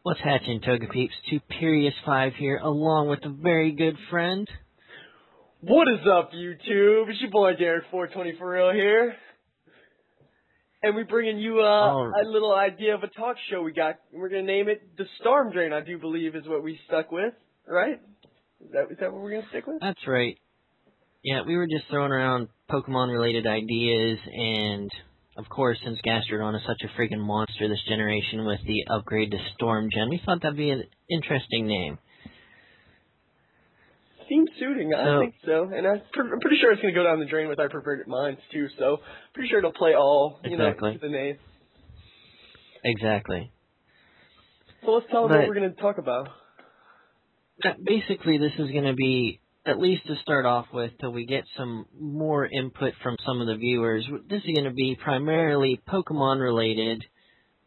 What's hatching, Toga Peeps? Tuperius5 here, along with a very good friend. What is up, YouTube? It's your boy Derek420 for real here. And we're bringing you a little idea of a talk show we got. We're going to name it The Storm Drain, I do believe is what we stuck with, right? Is that what we're going to stick with? That's right. Yeah, we were just throwing around Pokemon-related ideas, and of course, since Gastrodon is such a freaking monster this generation with the upgrade to Storm Gen, we thought that'd be an interesting name. Seems suiting, I think so. And I'm pretty sure it's going to go down the drain with our perverted minds, too, so pretty sure it'll play all, to the name. Exactly. So let's tell them what we're going to talk about. Basically, this is going to be, at least to start off with, till we get some more input from some of the viewers, this is going to be primarily Pokemon-related,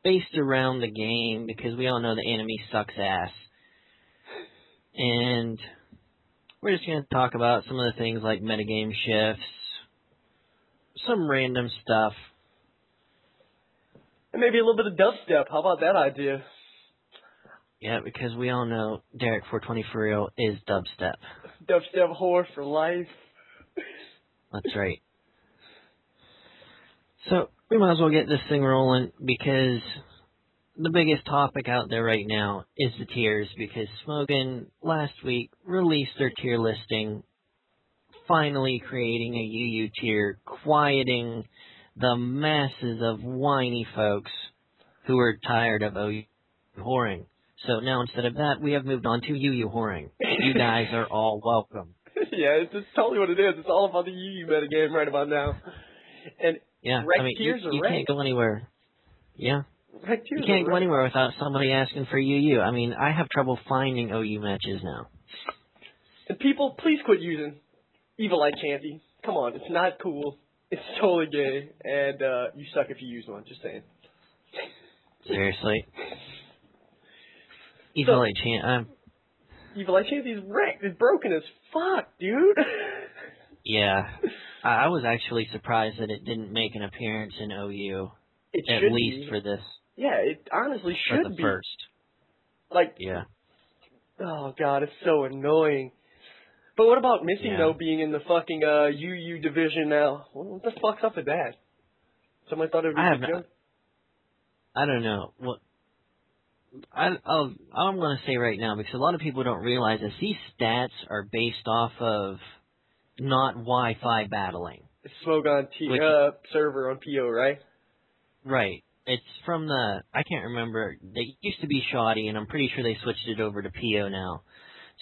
based around the game, because we all know the anime sucks ass. And we're just going to talk about some of the things like metagame shifts, some random stuff. And maybe a little bit of dubstep. How about that idea? Yeah, because we all know Derek420 for real is dubstep. Dubstep whore for life. That's right. So, we might as well get this thing rolling, because the biggest topic out there right now is the tiers, because Smogon last week released their tier listing, finally creating a UU tier, quieting the masses of whiny folks who are tired of OU whoring. So now instead of that, we have moved on to UU whoring. You guys are all welcome. Yeah, it's totally what it is. It's all about the UU metagame right about now. And yeah, you can't go anywhere. Yeah. You can't go anywhere without somebody asking for UU. I mean, I have trouble finding OU matches now. And people, please quit using Evil Eye Chanty. Come on, it's not cool. It's totally gay, and you suck if you use one. Just saying. Seriously. Evil Eye Chanty. Evil Eye Chanty's wrecked. It's broken as fuck, dude. Yeah. I was actually surprised that it didn't make an appearance in OU. It at should least be. for this. Yeah, it honestly should for the be. First. Like, yeah. Oh, God, it's so annoying. But what about Missing, though, being in the fucking UU division now? What the fuck's up with that? Somebody thought it would be a joke? I don't know. What I'm going to say right now, because a lot of people don't realize this, these stats are based off of not Wi-Fi battling. It's Smogon server on PO, right? Right. It's from the, I can't remember, they used to be Shoddy, and I'm pretty sure they switched it over to PO now.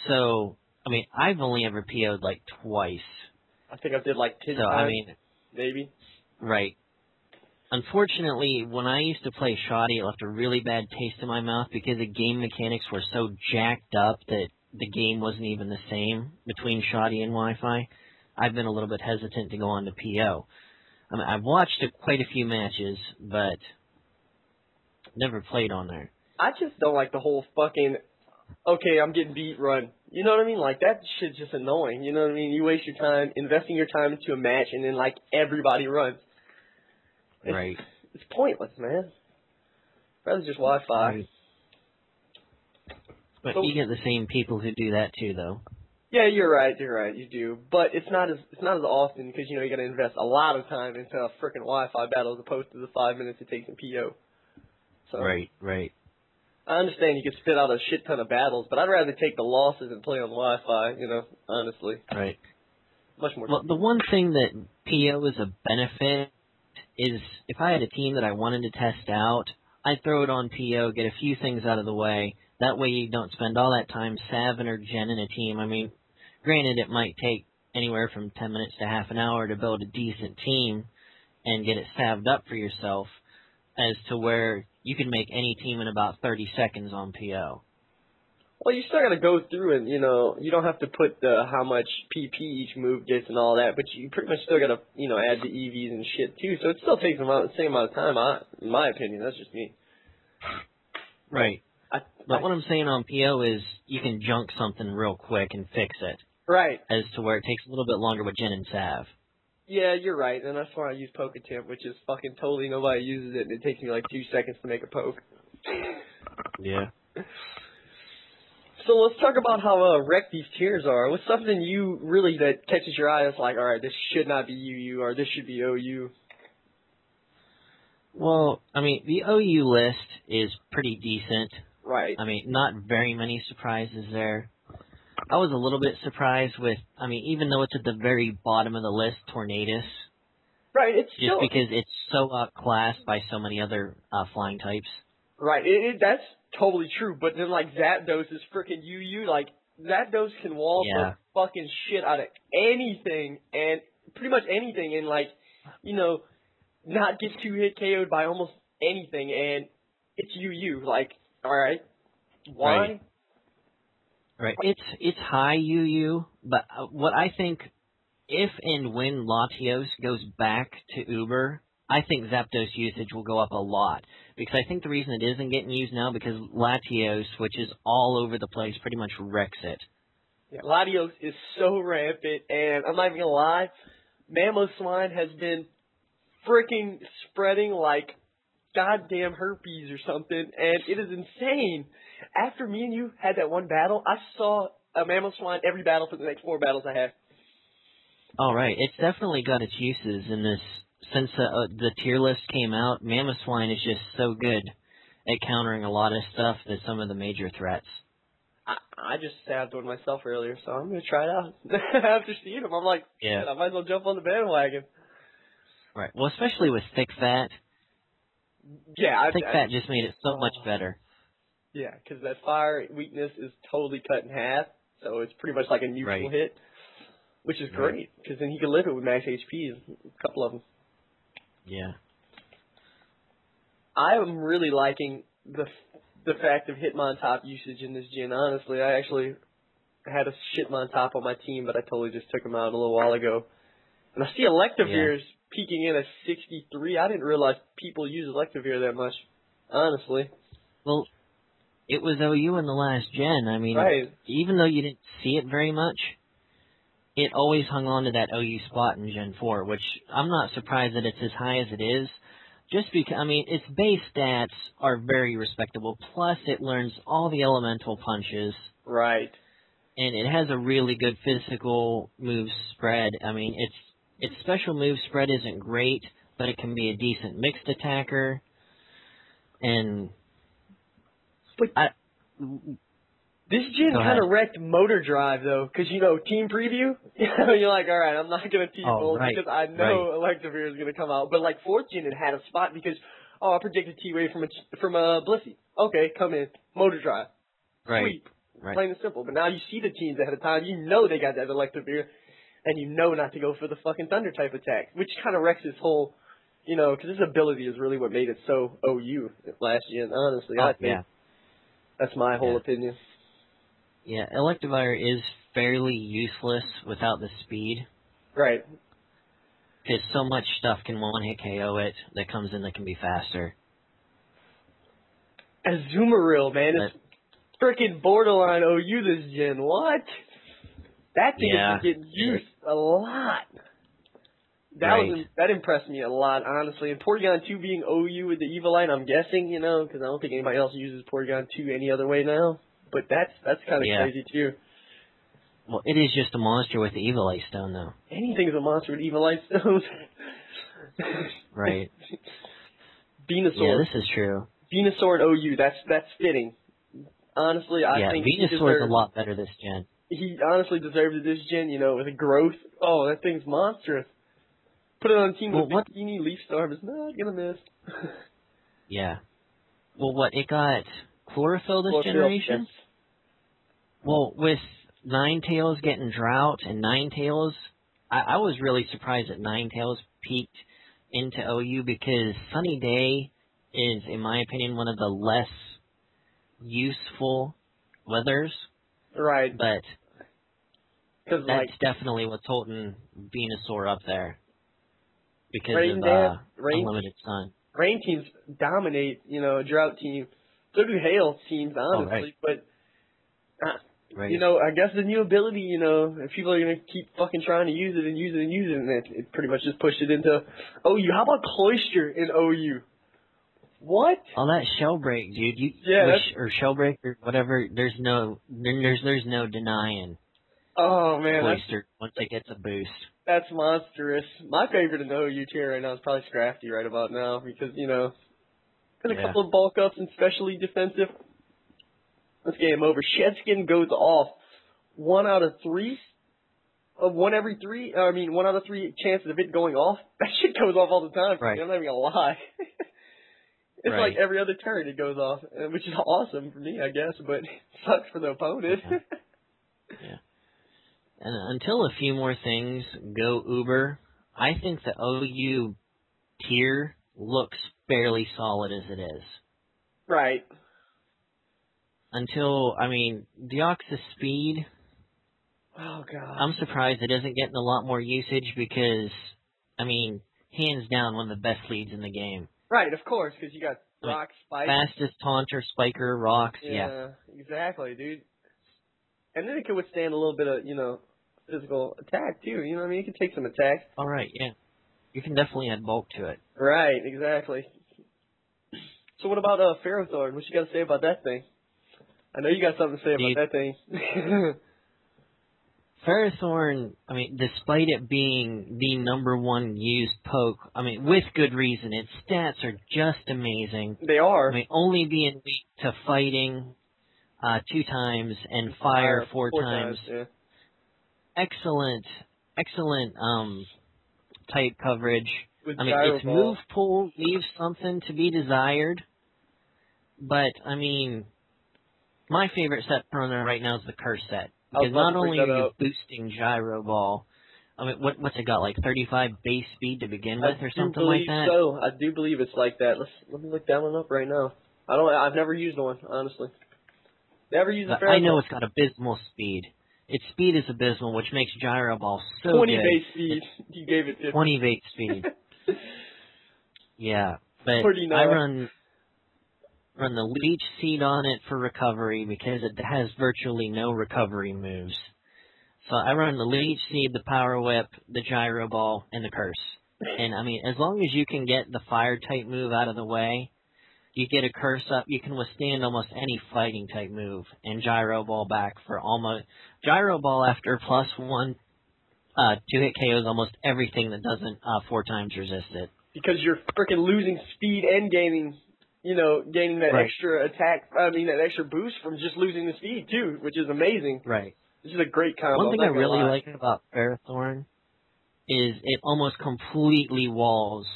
So, I mean, I've only ever PO'd like twice. I think I did like 10 times, I mean, maybe. Right. Unfortunately, when I used to play Shoddy, it left a really bad taste in my mouth because the game mechanics were so jacked up that the game wasn't even the same between Shoddy and Wi-Fi. I've been a little bit hesitant to go on to PO. I mean, I've watched quite a few matches, but never played on there. I just don't like the whole fucking, okay, I'm getting beat run. You know what I mean? Like, that shit's just annoying. You know what I mean? You waste your time investing your time into a match, and then, like, everybody runs. Right. It's pointless, man. Rather just Wi-Fi. Right. But you get the same people who do that, too, though. Yeah, you're right, you do. But it's not as often because, you got to invest a lot of time into a frickin' Wi-Fi battle as opposed to the 5 minutes it takes in PO. So, right. I understand you could spit out a shit ton of battles, but I'd rather take the losses and play on Wi-Fi, honestly. Right. Much more. Well, the one thing that PO is a benefit is if I had a team that I wanted to test out, I'd throw it on PO, get a few things out of the way. That way you don't spend all that time salving or genning a team. I mean, granted, it might take anywhere from 10 minutes to half an hour to build a decent team and get it salved up for yourself, as to where you can make any team in about 30 seconds on PO. Well, you still got to go through and, you don't have to put how much PP each move gets and all that, but you pretty much still got to, add the EVs and shit too, so it still takes the same amount of time, in my opinion. That's just me. Right. But what I'm saying on PO is you can junk something real quick and fix it. Right. As to where it takes a little bit longer with Gen and Sav. Yeah, you're right, and that's why I use Poketemp, which is fucking totally nobody uses it, and it takes me like 2 seconds to make a poke. Yeah. So let's talk about how wrecked these tiers are. What's something you really that catches your eye that's like, all right, this should not be UU or this should be OU? Well, I mean, the OU list is pretty decent. Right. I mean, not very many surprises there. I was a little bit surprised with, I mean, even though it's at the very bottom of the list, Tornadus. Right, it's just still, because it's so outclassed by so many other flying types. Right, that's totally true. But then, like, Zapdos is freaking UU. Like, Zapdos can wall the fucking shit out of anything, and pretty much anything, and, like, you know, not get 2-hit KO'd by almost anything, and it's UU. Like, alright, why? Right. It's high UU, but what I think, if and when Latios goes back to Uber, I think Zapdos usage will go up a lot. Because I think the reason it isn't getting used now because Latios, which is all over the place, pretty much wrecks it. Yeah, Latios is so rampant, and I'm not even gonna lie, Mamoswine has been freaking spreading like goddamn herpes or something, and it is insane. After me and you had that one battle, I saw a Mamoswine every battle for the next 4 battles I had. All right, it's definitely got its uses in this. Since the tier list came out, Mamoswine is just so good at countering a lot of stuff that some of the major threats. I just stabbed one myself earlier, so I'm going to try it out. After seeing him, I'm like, yeah, I might as well jump on the bandwagon. Right. Well, especially with Thick Fat. Yeah. Thick Fat just made it so much better. Yeah, because that fire weakness is totally cut in half, so it's pretty much like a neutral hit, which is great, because then he can live it with max HP, a couple of them. Yeah. I am really liking the fact of Hitmontop usage in this gen, honestly. I actually had a Shitmontop on my team, but I totally just took him out a little while ago. And I see Electivire's peeking in at 63. I didn't realize people use Electivire that much, honestly. Well, it was OU in the last gen. I mean, even though you didn't see it very much, it always hung on to that OU spot in Gen 4, which I'm not surprised that it's as high as it is. Just because, I mean, its base stats are very respectable. Plus, it learns all the elemental punches. Right. And it has a really good physical move spread. I mean, its special move spread isn't great, but it can be a decent mixed attacker. And this gen kind of wrecked Motor Drive, though, because, you know, Team Preview, you're like, all right, I'm not going to T-Bolt because I know Electivire is going to come out. But, like, 4th gen, it had a spot because, I predicted T-Wave from Blissey. Okay, come in. Motor Drive. Sweep. Plain and simple. But now you see the teams ahead of time. You know they got that Electivire, and you know not to go for the fucking Thunder type attack, which kind of wrecks his whole, you know, because his ability is really what made it so OU last gen, honestly. I think that's my whole opinion. Yeah, Electivire is fairly useless without the speed. Right. Because so much stuff can one-hit KO it that comes in that can be faster. Azumarill, man, it's freaking borderline OU this gen. What? That thing has been getting used a lot. That impressed me a lot, honestly. And Porygon 2 being OU with the Eviline, I'm guessing, you know, because I don't think anybody else uses Porygon 2 any other way now. But that's kind of crazy, too. Well, it is just a monster with the Evilite Stone, though. Anything's a monster with Evilite Stones. Right. Venusaur. Yeah, this is true. Venusaur and OU, that's fitting. Honestly, I think Venusaur is a lot better this gen. He honestly deserves it this gen, you know, with the growth. Oh, that thing's monstrous. Put it on a team with Bikini, Leaf Storm is not going to miss. Yeah. Well, it got Chlorophyll this generation? Yes. Well, with Ninetales getting Drought and Ninetales, I was really surprised that Ninetales peaked into OU because Sunny Day is, in my opinion, one of the less useful weathers. Right. But that's definitely what's holding Venusaur up there because of Unlimited Sun. Rain teams dominate, you know, a Drought team. So do Hail teams, honestly. But, you know, I guess the new ability, you know, if people are going to keep fucking trying to use it and use it and use it, and it pretty much just pushed it into OU. How about Cloyster in OU? What? All that shell break, dude. Or shell break or whatever. There's no denying Cloyster once it gets a boost. That's monstrous. My favorite in the OU tier right now is probably Scrafty right about now because a couple of bulk ups and specially defensive. Let's get him over. Shedskin goes off 1 out of 3. One out of 3 chances of it going off. That shit goes off all the time. Right. I'm not even gonna lie. It's right. like every other turn it goes off, which is awesome for me, I guess, but it sucks for the opponent. Yeah. And until a few more things go Uber, I think the OU tier looks fairly solid as it is. Right. Until, Deoxys Speed. Oh, God. I'm surprised it isn't getting a lot more usage because, hands down, one of the best leads in the game. Right, of course, because you got Rock, Spike. Fastest taunter, spiker, rocks, yeah. Exactly, dude. And then it can withstand a little bit of, physical attack, too. You know what I mean? It can take some attacks. All right, yeah. You can definitely add bulk to it. Right, exactly. So what about Ferrothorn? What you got to say about that thing? I know you got something to say about that thing. Ferrothorn, despite it being the #1 used poke, with good reason, its stats are just amazing. They are. Only being weak to fighting 2 times and fire 4 times. Yeah. Excellent type coverage. With its move pool leaves something to be desired, but my favorite set runner right now is the curse set. Because not only are you boosting Gyro Ball, what's it got, like 35 base speed to begin with or something like that? So. I do believe it's like that. Let me look that one up right now. I've never used one, honestly. Never used a Ferrothorn. I know it's got abysmal speed. Its speed is abysmal, which makes Gyro Ball so 20 good. base speed. You gave it 50. 20 base speed. Yeah, but 49. I run the Leech Seed on it for recovery because it has virtually no recovery moves. So I run the Leech Seed, the Power Whip, the Gyro Ball, and the Curse. And as long as you can get the Fire type move out of the way, you get a Curse up, you can withstand almost any fighting type move, and Gyro Ball back for almost... Gyro Ball after +1 2-hit KOs almost everything that doesn't 4 times resist it. Because you're freaking losing speed and gaining that extra attack, that extra boost from just losing the speed, too, which is amazing. Right. This is a great combo. One thing I really like about Ferrothorn is it almost completely walls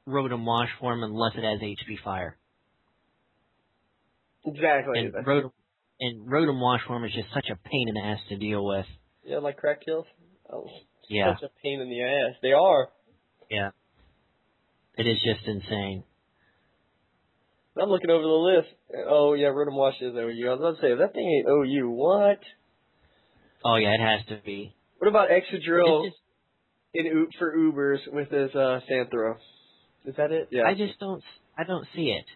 Rotom Washform unless it has HP Fire. Exactly. And Rotom Washform is just such a pain in the ass to deal with. Yeah, like crack kills? Oh, yeah. Such a pain in the ass. They are. Yeah. It is just insane. I'm looking over the list. Oh, yeah, Rotom Wash is OU. I was about to say, if that thing ain't OU, what? Oh, yeah, it has to be. What about Excadrill for Ubers with his Sandthrow? Is that it? Yeah. I don't see it.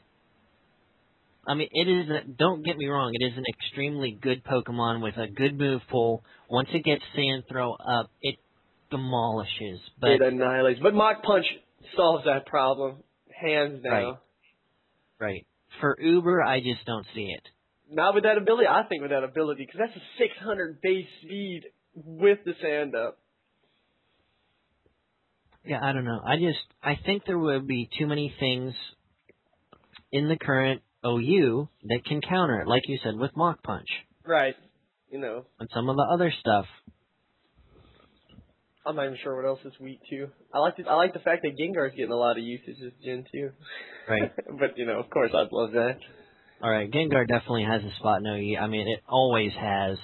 It is, don't get me wrong, it is an extremely good Pokemon with a good move pool. Once it gets Sandthrow up, it demolishes. But it annihilates. But Mach Punch solves that problem, hands down. Right. For Uber, I just don't see it. Not with that ability. I think with that ability, because that's a 600 base speed with the Sand Up. Yeah, I don't know. I think there would be too many things in the current OU that can counter it, like you said, with Mach Punch. Right. And some of the other stuff. I'm not even sure what else is weak too. I like the fact that Gengar's getting a lot of usage this gen too. Right. But of course I'd love that. All right, Gengar definitely has a spot in OU. It always has.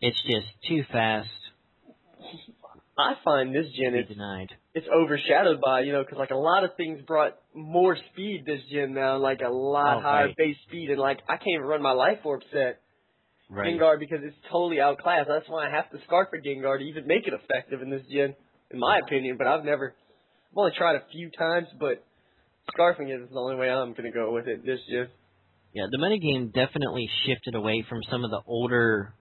It's just too fast. I find this gen it's overshadowed by because like a lot of things brought more speed this gen now, like a lot higher base speed, and like I can't even run my Life Orb set. Right. Gengar because it's totally outclassed. That's why I have to Scarf for Gengar to even make it effective in this gen, in my opinion. But I've only tried a few times, but Scarfing it is the only way I'm going to go with it this gen. Yeah, the metagame definitely shifted away from some of the older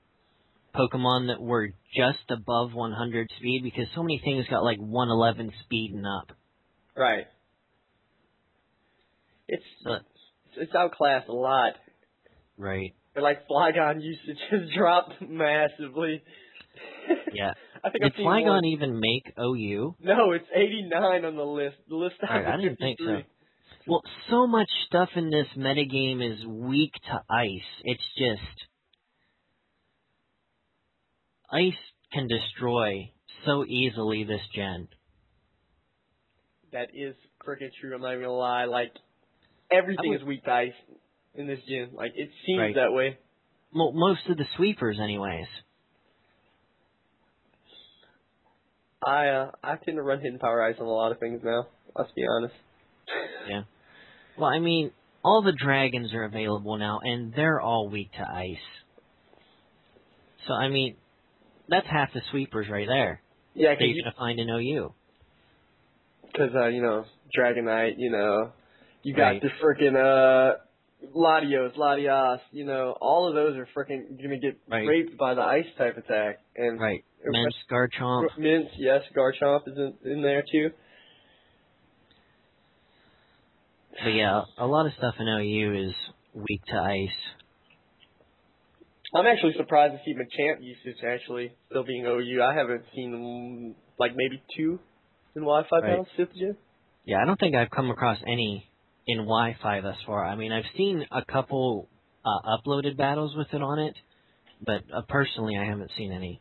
Pokemon that were just above 100 speed because so many things got like 111 speed and up. Right. It's outclassed a lot. Right. But like Flygon usage has dropped massively. Yeah. I think Did Flygon even make OU? No, it's 89 on the list. The list All right, I didn't 53. think so. Well, so much stuff in this metagame is weak to ice. It's just ice can destroy so easily this gen. That is freaking true. I'm not even gonna lie. Like everything is weak to ice in this gen. Like it seems that way. Well, most of the sweepers, anyways. I tend to run hidden power ice on a lot of things now. Let's be honest. Yeah. Well, I mean, all the dragons are available now, and they're all weak to ice. So, I mean, that's half the sweepers right there. Yeah, that you're gonna find in OU. Because Dragonite, you got the frickin' Latios, all of those are frickin' gonna get raped by the ice type attack. And Mince, Garchomp. Mince, yes, Garchomp is in there too. But yeah, a lot of stuff in OU is weak to ice. I'm actually surprised to see Machamp usage actually still being OU. I haven't seen like maybe 2 in Wi-Fi battles this gen. Yeah, I don't think I've come across any in Wi-Fi thus far. I mean, I've seen a couple uploaded battles with it on it, but personally, I haven't seen any.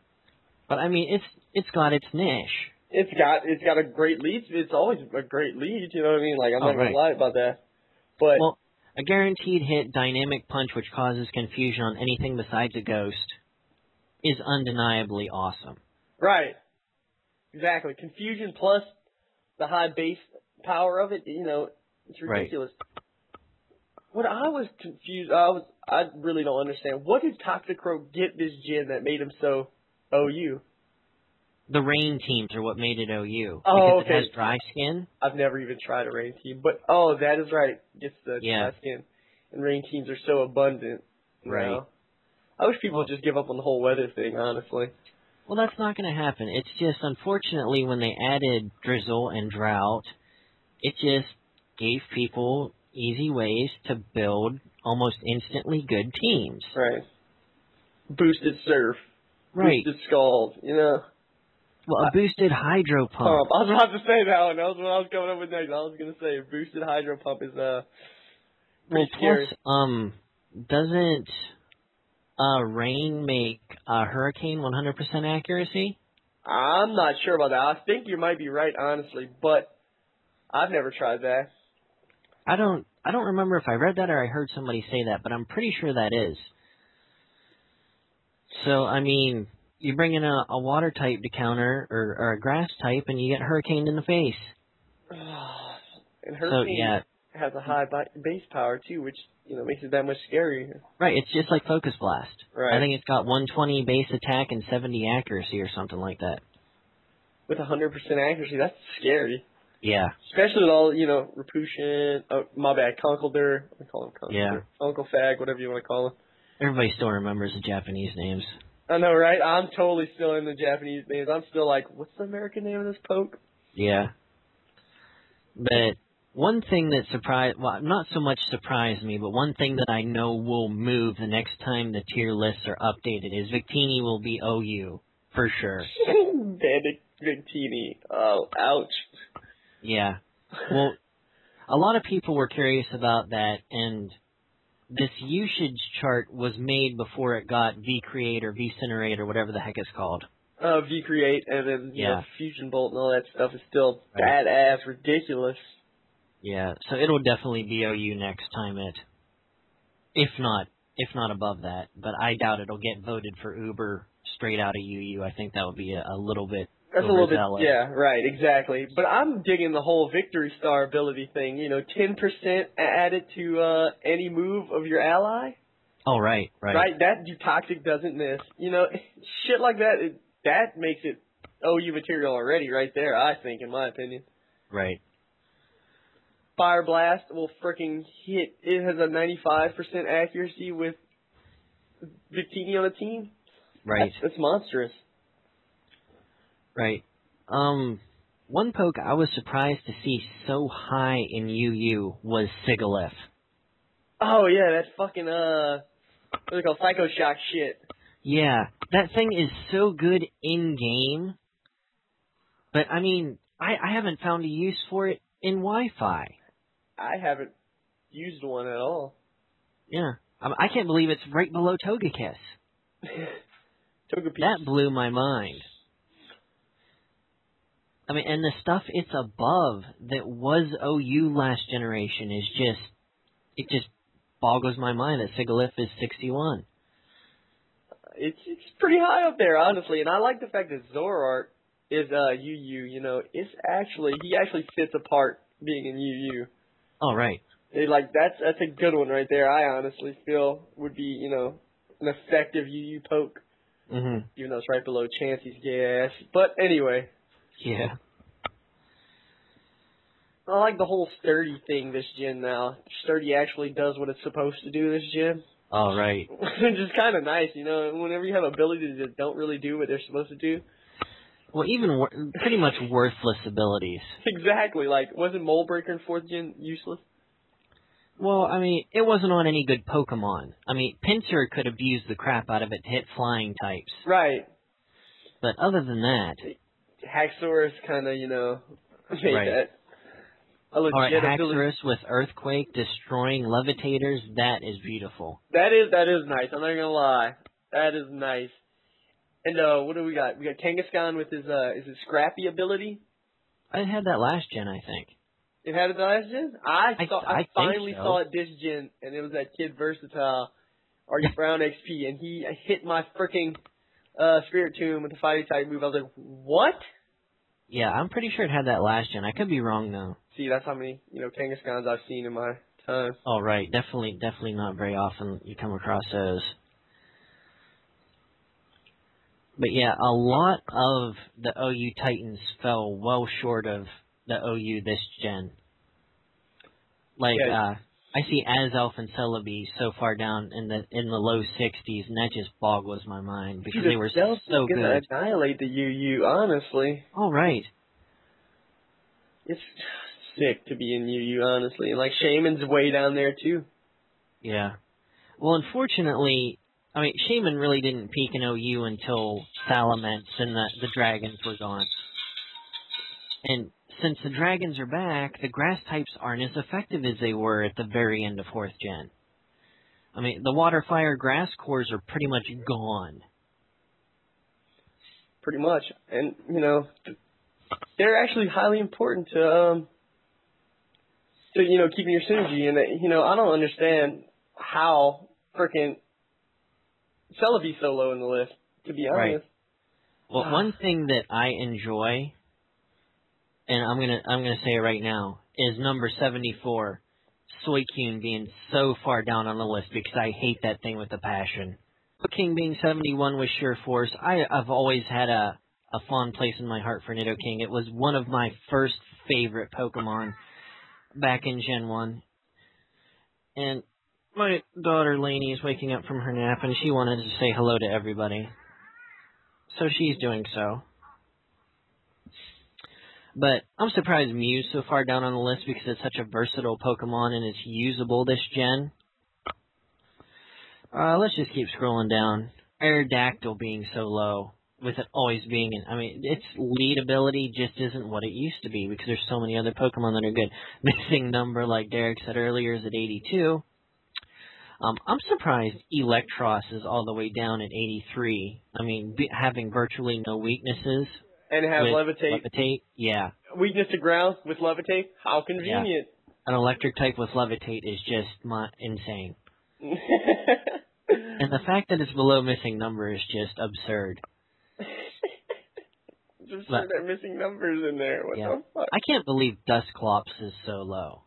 But I mean, it's got its niche. It's got a great lead. It's always a great lead. You know what I mean? Like I'm not gonna lie about that. But a guaranteed hit dynamic punch which causes confusion on anything besides a ghost is undeniably awesome. Right. Exactly. Confusion plus the high base power of it, it's ridiculous. What I was confused, I really don't understand. What did Toxicroak get this gen that made him so OU? The rain teams are what made it OU. Oh, because it has dry skin. I've never even tried a rain team, but that is right. Gets the dry skin. And rain teams are so abundant. Right. I wish people would just give up on the whole weather thing, honestly. Well, that's not going to happen. It's just, unfortunately, when they added drizzle and drought, it just gave people easy ways to build almost instantly good teams. Right. Boosted surf. Right. Boosted scald, Well, a boosted hydro pump. I was about to say that one. That was what I was coming up with next. I was going to say a boosted hydro pump is pretty scary. Plus, doesn't rain make hurricane 100% accuracy? I'm not sure about that. I think you might be right, honestly, but I've never tried that. I don't remember if I read that or I heard somebody say that, but I'm pretty sure that is. So, I mean, you bring in a water type to counter or a grass type and you get hurricaned in the face. And hurricane has a high base power too, which makes it that much scarier. Right, it's just like Focus Blast. Right. I think it's got 120 base attack and 70 accuracy or something like that. With 100% accuracy, that's scary. Yeah. Especially with all, Rapushin, Conkeldurr, I call him Conkeldurr. Yeah. Uncle Fag, whatever you want to call him. Everybody still remembers the Japanese names. I know, right? I'm totally still in the Japanese names. I'm still like, what's the American name of this poke? Yeah. But one thing that not so much surprised me, but one thing that I know will move the next time the tier lists are updated is Victini will be OU, for sure. Bandit Victini. Oh, ouch. Yeah. Well, a lot of people were curious about that, and this usage chart was made before it got V-Create or V-Cinerate or whatever the heck it's called. V-Create, and then Fusion Bolt and all that stuff is still badass, ridiculous. Yeah, so it'll definitely be OU next time if not above that. But I doubt it'll get voted for Uber straight out of UU. I think that would be a little bit That's a little bit, yeah, right, exactly. But I'm digging the whole Victory Star ability thing, 10% added to any move of your ally. Oh, right. Right, that Toxic doesn't miss. Shit like that, that makes it OU material already right there, I think, in my opinion. Right. Fire Blast will freaking hit. It has a 95% accuracy with Victini on the team. Right. That's monstrous. Right. One poke I was surprised to see so high in UU was Sigalith. Oh yeah, that fucking what's it called, Psycho Shock shit. Yeah, that thing is so good in game, but I mean, I haven't found a use for it in Wi-Fi. I haven't used one at all. Yeah, I can't believe it's right below Togekiss. Togepi. That blew my mind. I mean, and the stuff it's above that was OU last generation is it just boggles my mind that Sigalith is 61. It's pretty high up there, honestly, and I like the fact that Zoroark is UU. You know, he actually fits apart being in UU. Oh right. That's a good one right there. I honestly feel would be an effective UU poke, even though it's right below Chansey's gay ass. But anyway. Yeah. I like the whole Sturdy thing this gen now. Sturdy actually does what it's supposed to do this gen. All right. Which is kind of nice, whenever you have abilities that don't really do what they're supposed to do. Well, even pretty much worthless abilities. Exactly. Like, wasn't Mole Breaker in 4th gen useless? Well, I mean, it wasn't on any good Pokemon. I mean, Pinsir could abuse the crap out of it to hit flying types. Right. But other than that... Haxorus kind of, made right. that a legit Alright, ability. Haxorus with Earthquake destroying Levitators, that is beautiful. That is nice. I'm not gonna lie. That is nice. And what do we got? We got Kangaskhan with his Scrappy ability. I had that last gen, I think. It had it last gen? I finally so. saw it this gen, and it was that kid Versatile, Artie Brown XP, and he hit my freaking Spirit Tomb with the fighting type move. I was like, what? Yeah, I'm pretty sure it had that last gen. I could be wrong though. See, that's how many Kangaskhan's I've seen in my time. Oh right, definitely not very often you come across those. But yeah, a lot of the OU Titans fell well short of the OU this gen. Like, yeah. I see Azelf and Celebi so far down in the low 60s, and that just boggles my mind because they were so good. Gonna annihilate the UU, honestly. Oh right. It's sick to be in UU, honestly. And like Shaman's way down there too. Yeah. Well, unfortunately, I mean, Shaman really didn't peak in OU until Salamence and the dragons were gone. And since the dragons are back, the grass types aren't as effective as they were at the very end of 4th gen. I mean, the water, fire, grass cores are pretty much gone. Pretty much. And, they're actually highly important to keeping your synergy. And, I don't understand how frickin' Celebi's so low in the list, to be honest. Right. Well, one thing that I enjoy, and I'm gonna say it right now, is number 74, Suicune being so far down on the list because I hate that thing with a passion. King being 71 with Sure Force. I've always had a fond place in my heart for Nidoking. It was one of my first favorite Pokemon back in Gen 1. And my daughter Lainey is waking up from her nap and she wanted to say hello to everybody. So she's doing so. But I'm surprised Mew's so far down on the list because it's such a versatile Pokemon and it's usable this gen. Let's just keep scrolling down. Aerodactyl being so low, with it always being its lead ability just isn't what it used to be because there's so many other Pokemon that are good. Missing number, like Derek said earlier, is at 82. I'm surprised Electros is all the way down at 83. I mean, having virtually no weaknesses. And have Levitate. Levitate, yeah. Weakness to ground with Levitate? How convenient. Yeah. An electric type with Levitate is just insane. And the fact that it's below missing number is just absurd. It's absurd that missing numbers in there. What the fuck? I can't believe Dusclops is so low.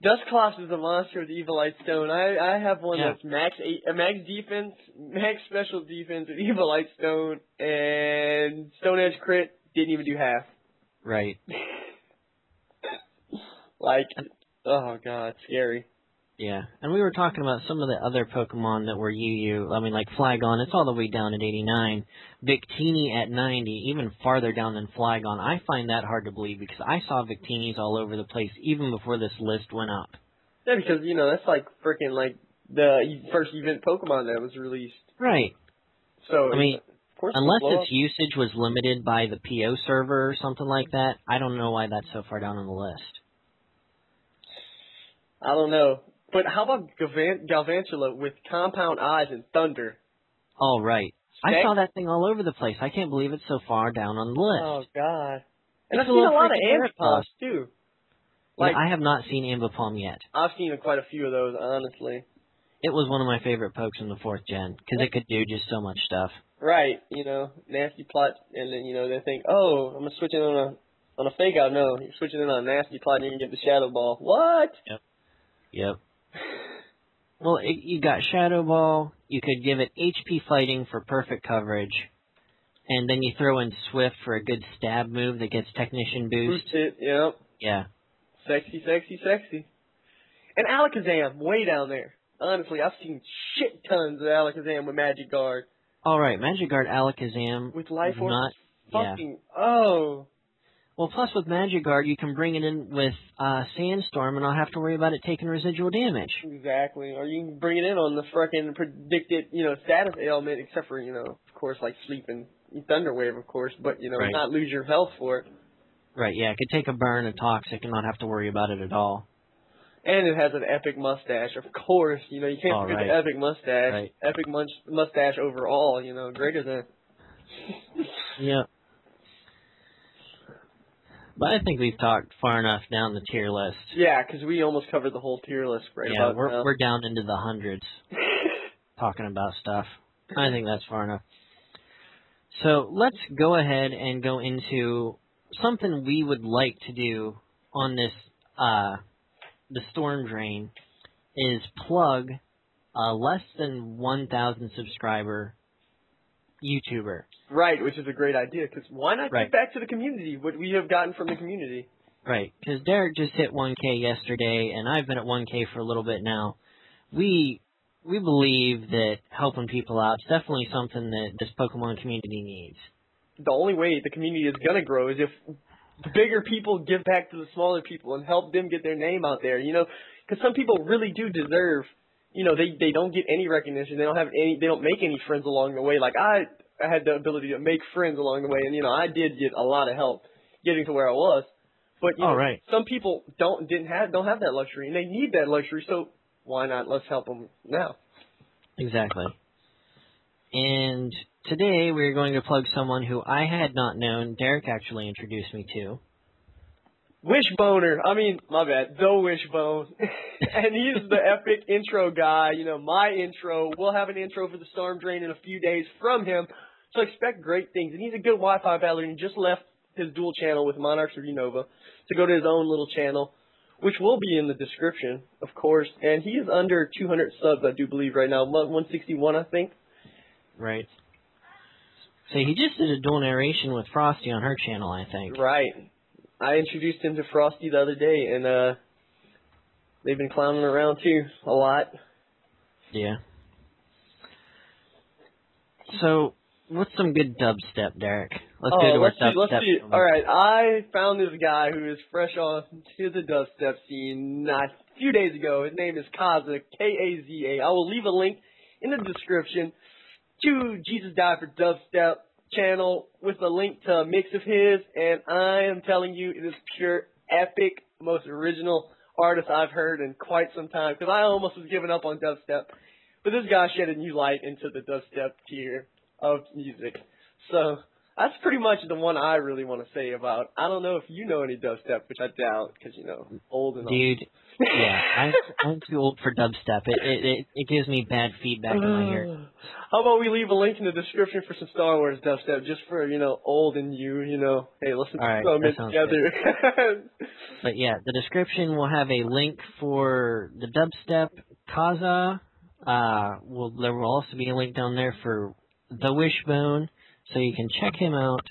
Dusclops is a monster with Evilite Stone. I have one that's max defense, max special defense with Evilite Stone, and Stone Edge crit, didn't even do half. Right. Oh god, scary. Yeah, and we were talking about some of the other Pokemon that were UU. I mean, like Flygon, it's all the way down at 89. Victini at 90, even farther down than Flygon. I find that hard to believe because I saw Victinis all over the place even before this list went up. Yeah, because, you know, that's like freaking like the first event Pokemon that was released. Right. So, I mean, of course unless its usage was limited by the PO server or something like that, I don't know why that's so far down on the list. I don't know. But how about Galvantula with compound eyes and thunder? Oh, right. I saw that thing all over the place. I can't believe it's so far down on the list. Oh, God. And I've seen a lot of Ambipom, too. Like, yeah, I have not seen Ambipom yet. I've seen quite a few of those, honestly. It was one of my favorite pokes in the 4th gen, because it could do just so much stuff. Right. You know, nasty plot, and then, you know, they think, oh, I'm going to switch it on a fake out. No, you're switching it on a nasty plot and you can get the Shadow Ball. What? Yep. Well, you got Shadow Ball, you could give it HP Fighting for perfect coverage, and then you throw in Swift for a good stab move that gets Technician Boost. Boost it, yep. Yeah. Sexy, sexy, sexy. And Alakazam, way down there. Honestly, I've seen shit tons of Alakazam with Magic Guard. Alright, Magic Guard Alakazam. With Life Orb. Not, fucking, oh. Well, plus with Magic Guard, you can bring it in with Sandstorm, and I'll have to worry about it taking residual damage. Exactly. Or you can bring it in on the frickin' predicted, you know, status ailment, except for, you know, of course, like Sleep and Thunder Wave, of course, but, you know, not lose your health for it. Right, yeah, it could take a burn, a toxic, and not have to worry about it at all. And it has an epic mustache, of course. You know, you can't forget the epic mustache. Right. Epic mustache overall, you know, greater than. Yep. But I think we've talked far enough down the tier list. Yeah, because we almost covered the whole tier list right about now. We're down into the hundreds talking about stuff. I think that's far enough. So let's go ahead and go into something we would like to do on this, the Storm Drain, is plug a less than 1,000 subscriber YouTuber. Right, which is a great idea, because why not get back to the community, what we have gotten from the community? Right, because Derek just hit 1K yesterday, and I've been at 1K for a little bit now. We believe that helping people out is definitely something that this Pokemon community needs. The only way the community is going to grow is if the bigger people give back to the smaller people and help them get their name out there, you know, because some people really do deserve, you know, they don't get any recognition, they don't make any friends along the way. Like I had the ability to make friends along the way, and you know, I did get a lot of help getting to where I was. But you know, some people don't have that luxury, and they need that luxury. So why not? Let's help them now. Exactly. And today we're going to plug someone who I had not known. Derek actually introduced me to. Wishboner. I mean, my bad. The Wishbone. And he's the epic intro guy. You know, my intro. We'll have an intro for the Storm Drain in a few days from him. So expect great things. And he's a good Wi-Fi battler. He just left his dual channel with Monarchs of Unova to go to his own little channel, which will be in the description, of course. And he is under 200 subs, I do believe, right now. 161, I think. Right. So he just did a dual narration with Frosty on her channel, I think. Right. I introduced him to Frosty the other day, and they've been clowning around, too, a lot. Yeah. So, what's some good dubstep, Derek? Let's go to our dubstep. Let's see. All right, I found this guy who is fresh on to the dubstep scene a few days ago. His name is Kaza, K-A-Z-A. I will leave a link in the description to Jesus Died for Dubstep channel with a link to a mix of his, and I am telling you, it is pure epic, most original artist I've heard in quite some time, because I almost was giving up on dubstep, but this guy shed a new light into the dubstep tier of music. So that's pretty much the one I really want to say about. I don't know if you know any dubstep, which I doubt, because, you know, old and Dude, yeah, I'm too old for dubstep. It gives me bad feedback in my ear. How about we leave a link in the description for some Star Wars dubstep, just for, you know, old and you know. Hey, listen to some together. But yeah, the description will have a link for the dubstep, Kaza. There will also be a link down there for The Wishbone, so you can check him out.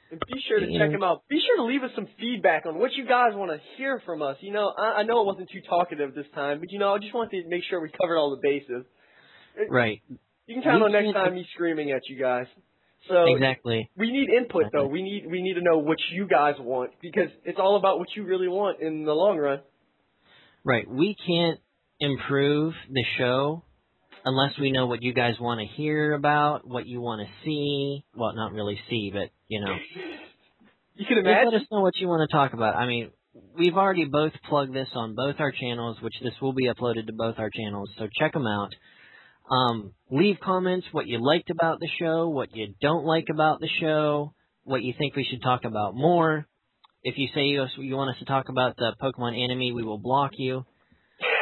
And be sure to check them out. Be sure to leave us some feedback on what you guys want to hear from us. You know, I know it wasn't too talkative this time, but, you know, I just wanted to make sure we covered all the bases. Right. You can count on next time me screaming at you guys. So exactly. We need input, though. We need to know what you guys want, because it's all about what you really want in the long run. Right. We can't improve the show unless we know what you guys want to hear about, what you want to see. Well, not really see, but, you know. You can imagine. Let us know what you want to talk about. I mean, we've already both plugged this on both our channels, which this will be uploaded to both our channels, so check them out. Leave comments what you liked about the show, what you don't like about the show, what you think we should talk about more. If you say you want us to talk about the Pokemon anime, we will block you.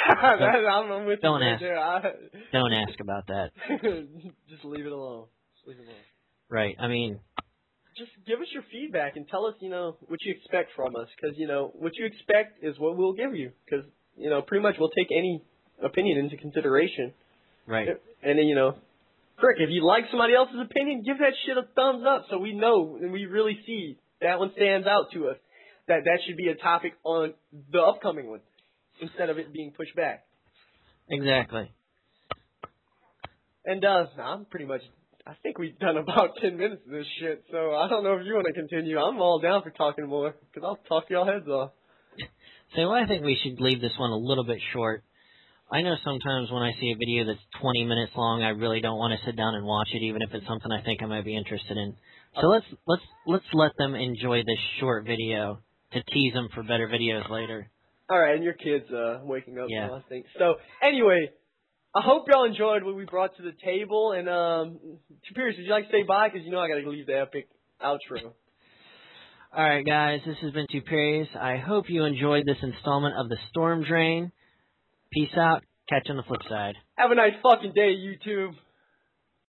I'm with don't you ask. Don't ask about that. Just leave it alone. Right. I mean, just give us your feedback and tell us, you know, what you expect from us. Because, you know, what you expect is what we'll give you. Because, you know, pretty much we'll take any opinion into consideration. Right. And then, you know, frick, if you like somebody else's opinion, give that shit a thumbs up so we know and we really see that one stands out to us. That should be a topic on the upcoming one, instead of it being pushed back. Exactly. And I'm pretty much, I think we've done about 10 minutes of this shit, so I don't know if you want to continue. I'm all down for talking more, because I'll talk y'all heads off. So I think we should leave this one a little bit short. I know sometimes when I see a video that's 20 minutes long, I really don't want to sit down and watch it, even if it's something I think I might be interested in. So let's let them enjoy this short video to tease them for better videos later. All right, and your kid's waking up now, I think. So, anyway, I hope y'all enjoyed what we brought to the table. And, Pierce, would you like to say bye? Because you know I got to leave the epic outro. All right, guys, this has been Tuperius. I hope you enjoyed this installment of the Storm Drain. Peace out. Catch you on the flip side. Have a nice fucking day, YouTube.